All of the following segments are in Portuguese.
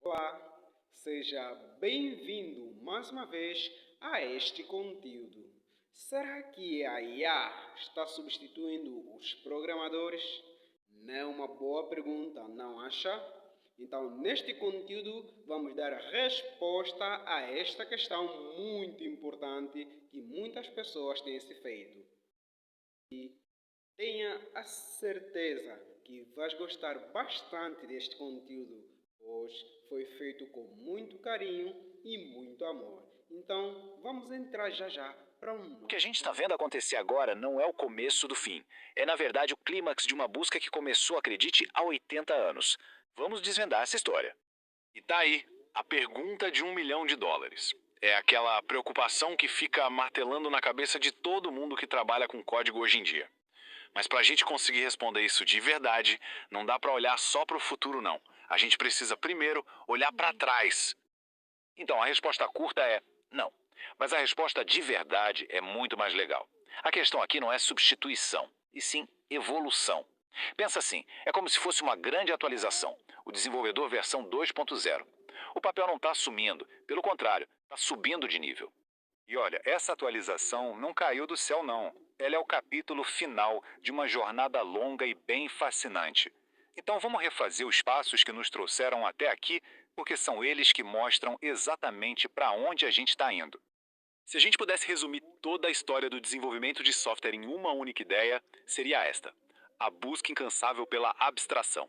Olá, seja bem-vindo mais uma vez a este conteúdo. Será que a IA está substituindo os programadores? Não é uma boa pergunta, não acha? Então, neste conteúdo, vamos dar resposta a esta questão muito importante que muitas pessoas têm se feito. Tenha a certeza que vais gostar bastante deste conteúdo, pois foi feito com muito carinho e muito amor. Então, vamos entrar já para um O que a gente está vendo acontecer agora não é o começo do fim. É, na verdade, o clímax de uma busca que começou, acredite, há 80 anos. Vamos desvendar essa história. E tá aí, a pergunta de US$ 1 milhão. É aquela preocupação que fica martelando na cabeça de todo mundo que trabalha com código hoje em dia. Mas para a gente conseguir responder isso de verdade, não dá para olhar só para o futuro, não. A gente precisa primeiro olhar para trás. Então, a resposta curta é não. Mas a resposta de verdade é muito mais legal. A questão aqui não é substituição, e sim evolução. Pensa assim, é como se fosse uma grande atualização, o desenvolvedor versão 2.0. O papel não está sumindo, pelo contrário, está subindo de nível. E olha, essa atualização não caiu do céu, não. Ela é o capítulo final de uma jornada longa e bem fascinante. Então vamos refazer os passos que nos trouxeram até aqui, porque são eles que mostram exatamente para onde a gente está indo. Se a gente pudesse resumir toda a história do desenvolvimento de software em uma única ideia, seria esta: a busca incansável pela abstração.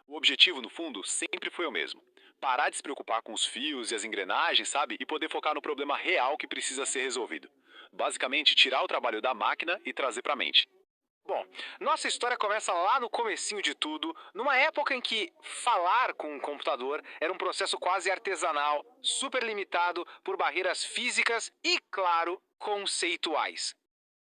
O objetivo, no fundo, sempre foi o mesmo: parar de se preocupar com os fios e as engrenagens, sabe? E poder focar no problema real que precisa ser resolvido. Basicamente, tirar o trabalho da máquina e trazer para a mente. Bom, nossa história começa lá no comecinho de tudo, numa época em que falar com um computador era um processo quase artesanal, super limitado por barreiras físicas e, claro, conceituais.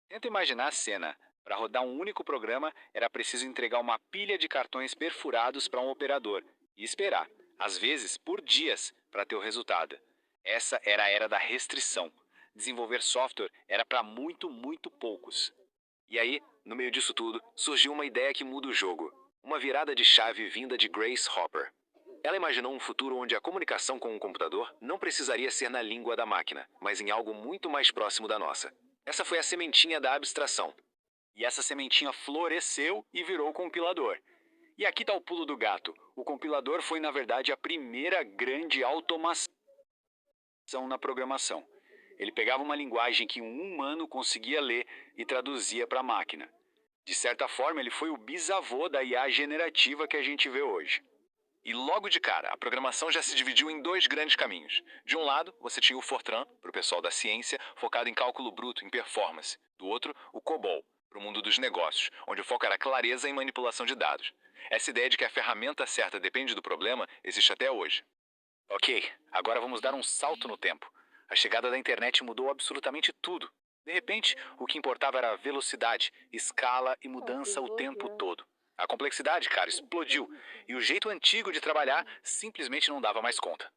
Tenta imaginar a cena. Para rodar um único programa, era preciso entregar uma pilha de cartões perfurados para um operador e esperar, às vezes por dias, para ter o resultado. Essa era a era da restrição. Desenvolver software era para muito poucos. E aí, no meio disso tudo, surgiu uma ideia que muda o jogo. Uma virada de chave vinda de Grace Hopper. Ela imaginou um futuro onde a comunicação com o computador não precisaria ser na língua da máquina, mas em algo muito mais próximo da nossa. Essa foi a sementinha da abstração. E essa sementinha floresceu e virou o compilador. E aqui está o pulo do gato. O compilador foi, na verdade, a primeira grande automação na programação. Ele pegava uma linguagem que um humano conseguia ler e traduzia para a máquina. De certa forma, ele foi o bisavô da IA generativa que a gente vê hoje. E logo de cara, a programação já se dividiu em dois grandes caminhos. De um lado, você tinha o Fortran, para o pessoal da ciência, focado em cálculo bruto, em performance. Do outro, o COBOL, para o mundo dos negócios, onde o foco era clareza em manipulação de dados. Essa ideia de que a ferramenta certa depende do problema existe até hoje. Ok, agora vamos dar um salto no tempo. A chegada da internet mudou absolutamente tudo. De repente, o que importava era velocidade, escala e mudança o tempo todo. A complexidade, cara, explodiu e o jeito antigo de trabalhar simplesmente não dava mais conta.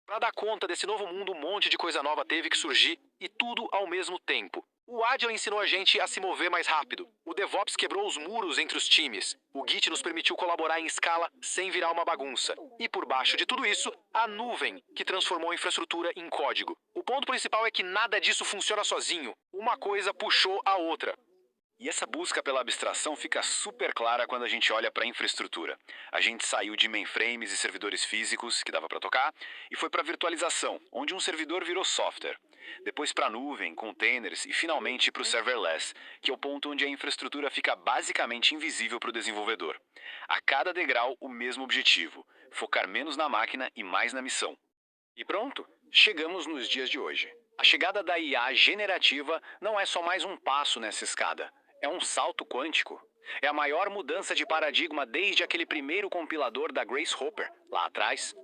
Para dar conta desse novo mundo, um monte de coisa nova teve que surgir e tudo ao mesmo tempo. O Agile ensinou a gente a se mover mais rápido. O DevOps quebrou os muros entre os times. O Git nos permitiu colaborar em escala sem virar uma bagunça. E por baixo de tudo isso, a nuvem, que transformou a infraestrutura em código. O ponto principal é que nada disso funciona sozinho. Uma coisa puxou a outra. E essa busca pela abstração fica super clara quando a gente olha para a infraestrutura. A gente saiu de mainframes e servidores físicos, que dava para tocar, e foi para a virtualização, onde um servidor virou software. Depois para a nuvem, containers e finalmente para o serverless, que é o ponto onde a infraestrutura fica basicamente invisível para o desenvolvedor. A cada degrau, o mesmo objetivo: focar menos na máquina e mais na missão. E pronto, chegamos nos dias de hoje. A chegada da IA generativa não é só mais um passo nessa escada. É um salto quântico. É a maior mudança de paradigma desde aquele primeiro compilador da Grace Hopper, lá atrás.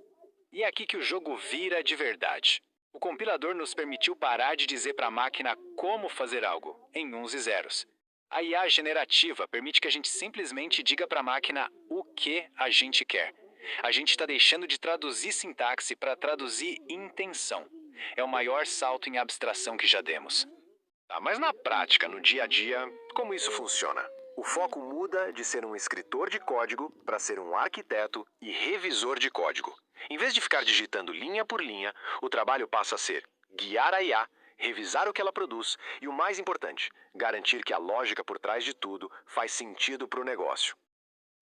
E é aqui que o jogo vira de verdade. O compilador nos permitiu parar de dizer para a máquina como fazer algo, em uns e zeros. A IA generativa permite que a gente simplesmente diga para a máquina o que a gente quer. A gente está deixando de traduzir sintaxe para traduzir intenção. É o maior salto em abstração que já demos. Tá, mas na prática, no dia a dia, como isso funciona? O foco muda de ser um escritor de código para ser um arquiteto e revisor de código. Em vez de ficar digitando linha por linha, o trabalho passa a ser guiar a IA, revisar o que ela produz e, o mais importante, garantir que a lógica por trás de tudo faz sentido para o negócio.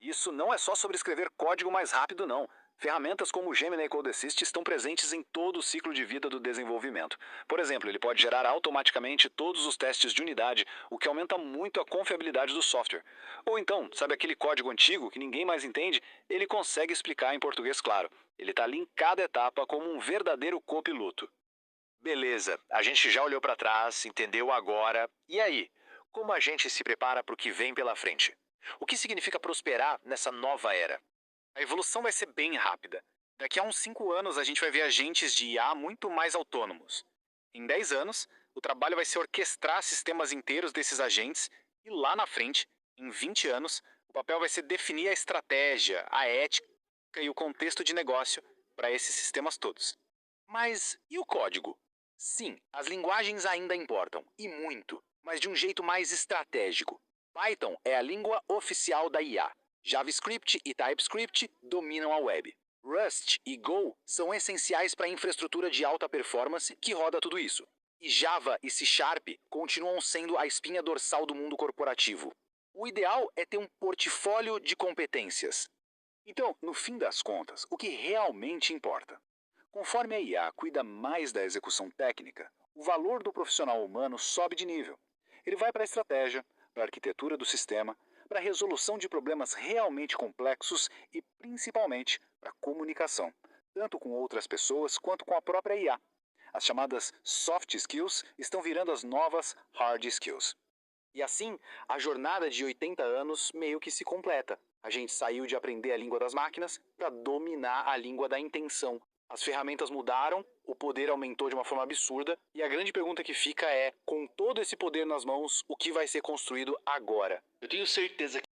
Isso não é só sobre escrever código mais rápido, não. Ferramentas como o Gemini Code Assist estão presentes em todo o ciclo de vida do desenvolvimento. Por exemplo, ele pode gerar automaticamente todos os testes de unidade, o que aumenta muito a confiabilidade do software. Ou então, sabe aquele código antigo que ninguém mais entende? Ele consegue explicar em português claro. Ele está ali em cada etapa como um verdadeiro copiloto. Beleza, a gente já olhou para trás, entendeu agora. E aí? Como a gente se prepara para o que vem pela frente? O que significa prosperar nessa nova era? A evolução vai ser bem rápida. Daqui a uns 5 anos a gente vai ver agentes de IA muito mais autônomos. Em 10 anos, o trabalho vai ser orquestrar sistemas inteiros desses agentes e lá na frente, em 20 anos, o papel vai ser definir a estratégia, a ética e o contexto de negócio para esses sistemas todos. Mas e o código? Sim, as linguagens ainda importam, e muito, mas de um jeito mais estratégico. Python é a língua oficial da IA. JavaScript e TypeScript dominam a web. Rust e Go são essenciais para a infraestrutura de alta performance que roda tudo isso. E Java e C Sharp continuam sendo a espinha dorsal do mundo corporativo. O ideal é ter um portfólio de competências. Então, no fim das contas, o que realmente importa? Conforme a IA cuida mais da execução técnica, o valor do profissional humano sobe de nível. Ele vai para a estratégia, para a arquitetura do sistema, para a resolução de problemas realmente complexos e, principalmente, para a comunicação, tanto com outras pessoas quanto com a própria IA. As chamadas soft skills estão virando as novas hard skills. E assim, a jornada de 80 anos meio que se completa. A gente saiu de aprender a língua das máquinas para dominar a língua da intenção. As ferramentas mudaram, o poder aumentou de uma forma absurda, e a grande pergunta que fica é, com todo esse poder nas mãos, o que vai ser construído agora? Eu tenho certeza que